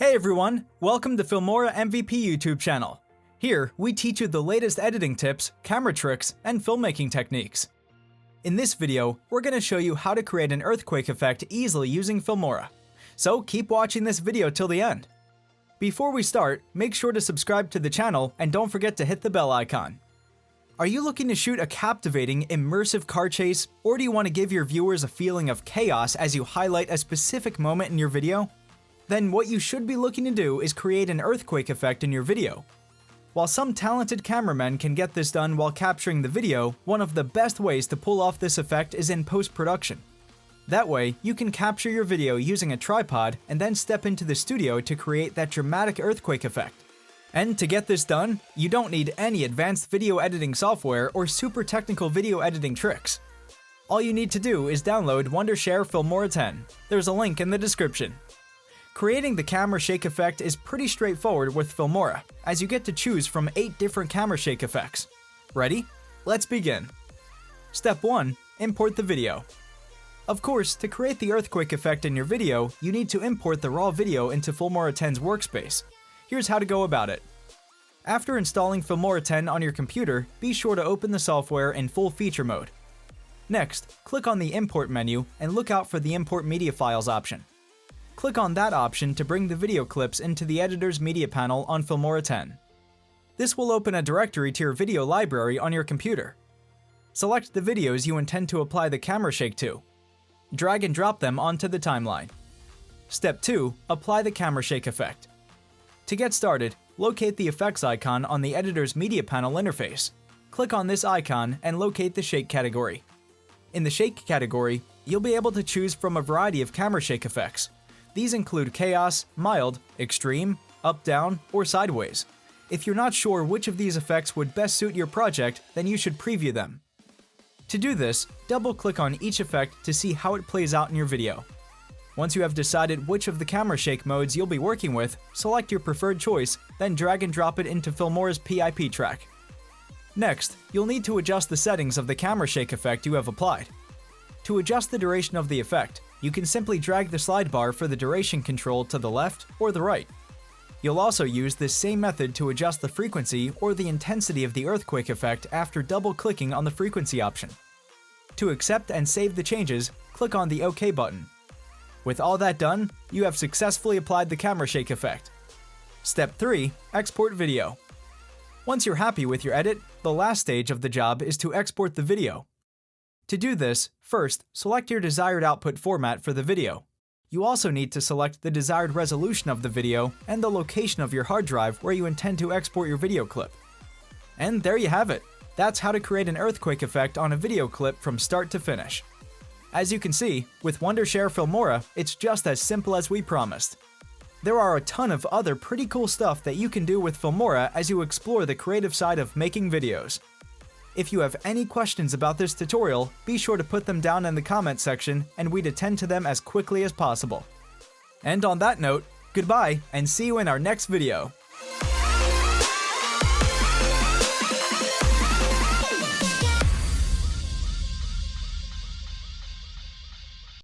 Hey everyone, welcome to Filmora MVP YouTube channel. Here, we teach you the latest editing tips, camera tricks, and filmmaking techniques. In this video, we're going to show you how to create an earthquake effect easily using Filmora. So keep watching this video till the end. Before we start, make sure to subscribe to the channel and don't forget to hit the bell icon. Are you looking to shoot a captivating, immersive car chase, or do you want to give your viewers a feeling of chaos as you highlight a specific moment in your video? Then what you should be looking to do is create an earthquake effect in your video. While some talented cameramen can get this done while capturing the video, one of the best ways to pull off this effect is in post-production. That way, you can capture your video using a tripod and then step into the studio to create that dramatic earthquake effect. And to get this done, you don't need any advanced video editing software or super technical video editing tricks. All you need to do is download Wondershare Filmora 10. There's a link in the description. Creating the camera shake effect is pretty straightforward with Filmora, as you get to choose from 8 different camera shake effects. Ready? Let's begin. Step 1. Import the video. Of course, to create the earthquake effect in your video, you need to import the raw video into Filmora 10's workspace. Here's how to go about it. After installing Filmora 10 on your computer, be sure to open the software in full feature mode. Next, click on the Import menu and look out for the Import Media Files option. Click on that option to bring the video clips into the editor's media panel on Filmora 10. This will open a directory to your video library on your computer. Select the videos you intend to apply the camera shake to. Drag and drop them onto the timeline. Step 2. Apply the camera shake effect. To get started, locate the effects icon on the editor's media panel interface. Click on this icon and locate the shake category. In the shake category, you'll be able to choose from a variety of camera shake effects. These include chaos, mild, extreme, up-down, or sideways. If you're not sure which of these effects would best suit your project, then you should preview them. To do this, double-click on each effect to see how it plays out in your video. Once you have decided which of the camera shake modes you'll be working with, select your preferred choice, then drag and drop it into Filmora's PIP track. Next, you'll need to adjust the settings of the camera shake effect you have applied. To adjust the duration of the effect, you can simply drag the slide bar for the duration control to the left or the right. You'll also use this same method to adjust the frequency or the intensity of the earthquake effect after double-clicking on the frequency option. To accept and save the changes, click on the OK button. With all that done, you have successfully applied the camera shake effect. Step 3. Export video. Once you're happy with your edit, the last stage of the job is to export the video. To do this, first, select your desired output format for the video. You also need to select the desired resolution of the video and the location of your hard drive where you intend to export your video clip. And there you have it. That's how to create an earthquake effect on a video clip from start to finish. As you can see, with Wondershare Filmora, it's just as simple as we promised. There are a ton of other pretty cool stuff that you can do with Filmora as you explore the creative side of making videos. If you have any questions about this tutorial, be sure to put them down in the comments section and we'd attend to them as quickly as possible. And on that note, goodbye and see you in our next video.